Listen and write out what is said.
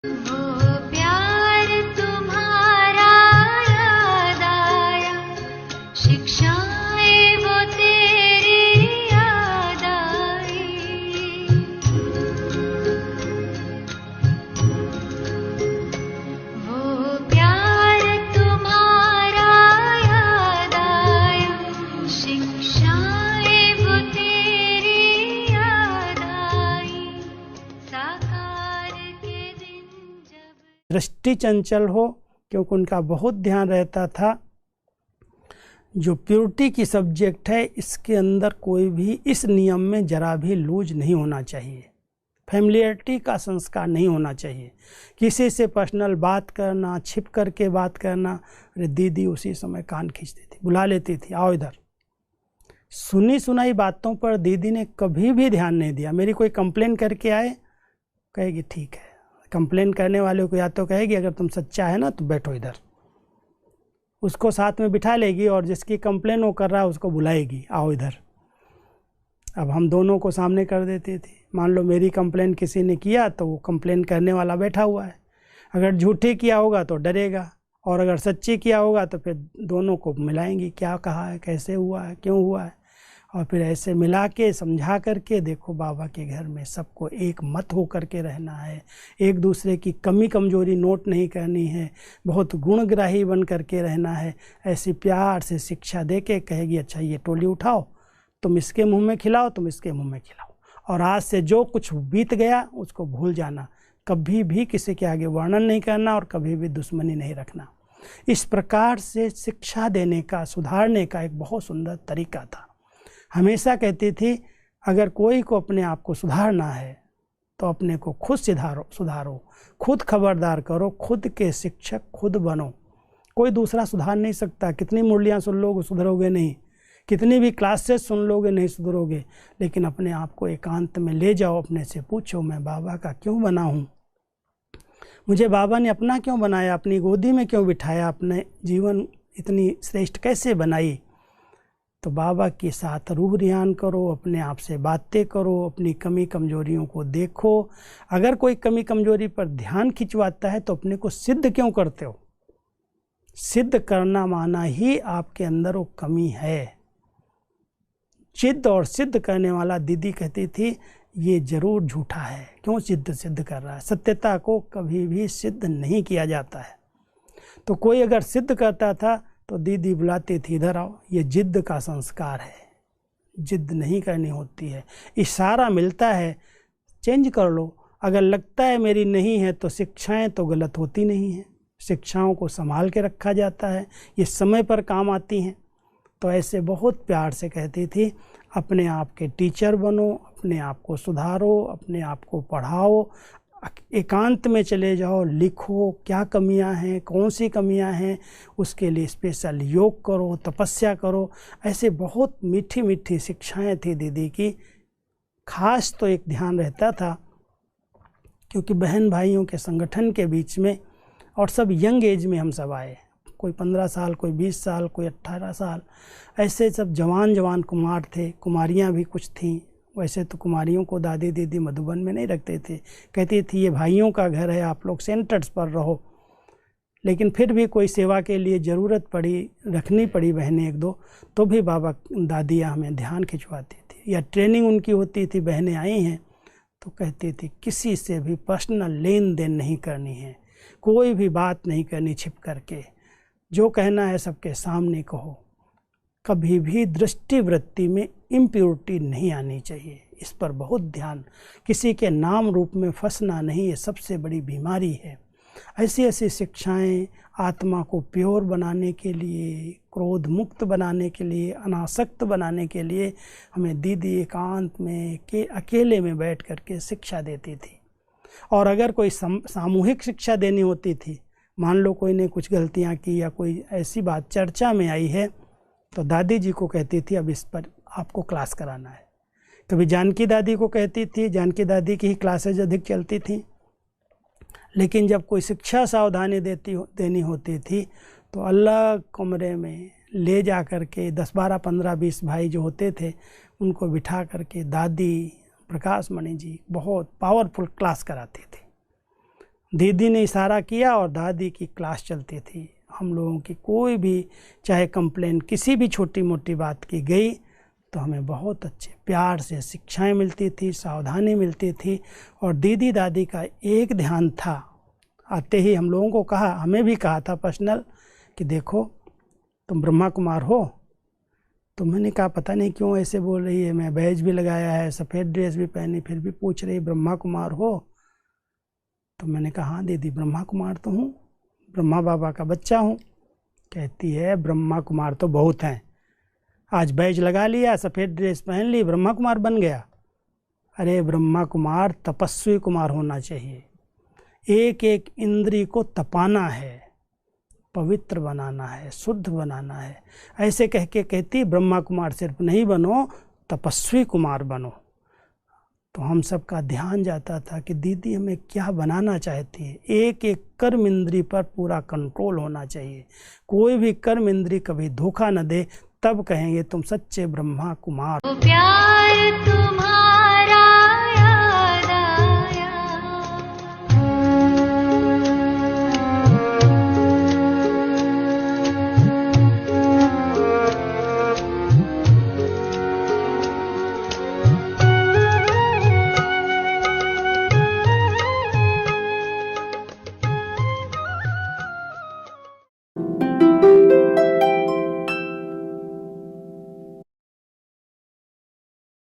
वो प्यार तुम्हारा याद आया, शिक्षाएं वो तेरी याद आई। वो प्यार तुम्हारा याद आया, शिक्षाएं वो तेरी याद आई। साकार के दिन जब दृष्टि चंचल हो, क्योंकि उनका बहुत ध्यान रहता था जो प्योरिटी की सब्जेक्ट है इसके अंदर कोई भी इस नियम में जरा भी लूज नहीं होना चाहिए। फैमिलियरिटी का संस्कार नहीं होना चाहिए। किसी से पर्सनल बात करना, छिप करके बात करना। अरे दीदी उसी समय कान खींचती थी, बुला लेती थी, आओ इधर। सुनी सुनाई बातों पर दीदी ने कभी भी ध्यान नहीं दिया। मेरी कोई कंप्लेन करके आए, कहेगी ठीक है। कंप्लेन करने वाले को या तो कहेगी अगर तुम सच्चा है ना तो बैठो इधर, उसको साथ में बिठा लेगी, और जिसकी कंप्लेन वो कर रहा है उसको बुलाएगी, आओ इधर। अब हम दोनों को सामने कर देती थी। मान लो मेरी कंप्लेन किसी ने किया तो वो कंप्लेन करने वाला बैठा हुआ है। अगर झूठी किया होगा तो डरेगा, और अगर सच्ची किया होगा तो फिर दोनों को मिलाएंगी, क्या कहा है, कैसे हुआ है, क्यों हुआ है। और फिर ऐसे मिला के समझा करके, देखो बाबा के घर में सबको एक मत हो करके रहना है, एक दूसरे की कमी कमजोरी नोट नहीं करनी है, बहुत गुणग्राही बन करके रहना है। ऐसी प्यार से शिक्षा दे के कहेगी अच्छा ये टोली उठाओ, तुम इसके मुंह में खिलाओ, तुम इसके मुंह में खिलाओ, और आज से जो कुछ बीत गया उसको भूल जाना, कभी भी किसी के आगे वर्णन नहीं करना और कभी भी दुश्मनी नहीं रखना। इस प्रकार से शिक्षा देने का, सुधारने का एक बहुत सुंदर तरीका था। हमेशा कहती थी अगर कोई को अपने आप को सुधारना है तो अपने को खुद सुधारो, खुद खबरदार करो, खुद के शिक्षक खुद बनो। कोई दूसरा सुधार नहीं सकता। कितनी मुरलियाँ सुन लोगे सुधरोगे नहीं, कितनी भी क्लासेस सुन लोगे नहीं सुधरोगे। लेकिन अपने आप को एकांत में ले जाओ, अपने से पूछो मैं बाबा का क्यों बना हूँ, मुझे बाबा ने अपना क्यों बनाया, अपनी गोदी में क्यों बिठाया, अपने जीवन इतनी श्रेष्ठ कैसे बनाई। तो बाबा के साथ रूह रियान करो, अपने आप से बातें करो, अपनी कमी कमजोरियों को देखो। अगर कोई कमी कमजोरी पर ध्यान खिंचवाता है तो अपने को सिद्ध क्यों करते हो। सिद्ध करना माना ही आपके अंदर वो कमी है। जिद्द और सिद्ध करने वाला, दीदी कहती थी ये जरूर झूठा है, क्यों सिद्ध कर रहा है। सत्यता को कभी भी सिद्ध नहीं किया जाता है। तो कोई अगर सिद्ध करता था तो दीदी बुलाती थी इधर आओ, ये जिद्द का संस्कार है, जिद्द नहीं करनी होती है। इशारा मिलता है, चेंज कर लो। अगर लगता है मेरी नहीं है तो शिक्षाएं तो गलत होती नहीं हैं, शिक्षाओं को संभाल के रखा जाता है, ये समय पर काम आती हैं। तो ऐसे बहुत प्यार से कहती थी अपने आप के टीचर बनो, अपने आप को सुधारो, अपने आप को पढ़ाओ, एकांत में चले जाओ, लिखो क्या कमियां हैं, कौन सी कमियां हैं, उसके लिए स्पेशल योग करो, तपस्या करो। ऐसे बहुत मीठी मीठी शिक्षाएं थी दीदी की। खास तो एक ध्यान रहता था क्योंकि बहन भाइयों के संगठन के बीच में, और सब यंग एज में हम सब आए, कोई 15 साल, कोई 20 साल, कोई 18 साल, ऐसे सब जवान कुमार थे। कुमारियाँ भी कुछ थीं। वैसे तो कुमारियों को दादी दीदी मधुबन में नहीं रखते थे, कहती थी ये भाइयों का घर है, आप लोग सेंटर्स पर रहो। लेकिन फिर भी कोई सेवा के लिए ज़रूरत पड़ी, रखनी पड़ी बहनें एक दो, तो भी बाबा दादियाँ हमें ध्यान खिंचवाती थी, या ट्रेनिंग उनकी होती थी, बहनें आई हैं तो कहती थी किसी से भी पर्सनल लेन देन नहीं करनी है, कोई भी बात नहीं करनी छिप करके, जो कहना है सबके सामने कहो। कभी भी दृष्टि वृत्ति में इम्प्योरिटी नहीं आनी चाहिए, इस पर बहुत ध्यान। किसी के नाम रूप में फंसना नहीं, ये सबसे बड़ी बीमारी है। ऐसी ऐसी शिक्षाएं आत्मा को प्योर बनाने के लिए, क्रोध मुक्त बनाने के लिए, अनासक्त बनाने के लिए हमें दीदी एकांत में अकेले में बैठ करके शिक्षा देती थी। और अगर कोई सामूहिक शिक्षा देनी होती थी, मान लो कोई ने कुछ गलतियां की या कोई ऐसी बात चर्चा में आई है, तो दादी जी को कहती थी अब इस पर आपको क्लास कराना है। कभी जानकी दादी को कहती थी, जानकी दादी की ही क्लासेज अधिक चलती थी। लेकिन जब कोई शिक्षा सावधानी देनी होती थी तो अलग कमरे में ले जा कर के 10, 12, 15, 20 भाई जो होते थे उनको बिठा करके दादी प्रकाश मणि जी बहुत पावरफुल क्लास कराती थी। दीदी ने इशारा किया और दादी की क्लास चलती थी। हम लोगों की कोई भी चाहे कंप्लेन किसी भी छोटी मोटी बात की गई तो हमें बहुत अच्छे प्यार से शिक्षाएं मिलती थी, सावधानी मिलती थी। और दीदी दादी का एक ध्यान था, आते ही हम लोगों को कहा, हमें भी कहा था पर्सनल कि देखो तुम ब्रह्मा कुमार हो। तो मैंने कहा पता नहीं क्यों ऐसे बोल रही है, मैं बैज भी लगाया है, सफ़ेद ड्रेस भी पहनी, फिर भी पूछ रही ब्रह्मा कुमार हो। तो मैंने कहा हाँ दीदी ब्रह्मा कुमार तो हूँ, ब्रह्मा बाबा का बच्चा हूँ। कहती है ब्रह्मा कुमार तो बहुत हैं, आज बैज लगा लिया, सफ़ेद ड्रेस पहन ली, ब्रह्मा कुमार बन गया। अरे ब्रह्मा कुमार तपस्वी कुमार होना चाहिए, एक एक इंद्री को तपाना है, पवित्र बनाना है, शुद्ध बनाना है। ऐसे कह के कहती ब्रह्मा कुमार सिर्फ नहीं बनो, तपस्वी कुमार बनो। तो हम सबका ध्यान जाता था कि दीदी हमें क्या बनाना चाहती है। एक एक कर्म इंद्री पर पूरा कंट्रोल होना चाहिए, कोई भी कर्म इंद्री कभी धोखा न दे, तब कहेंगे तुम सच्चे ब्रह्मा कुमार। वो प्यार तुम्हारा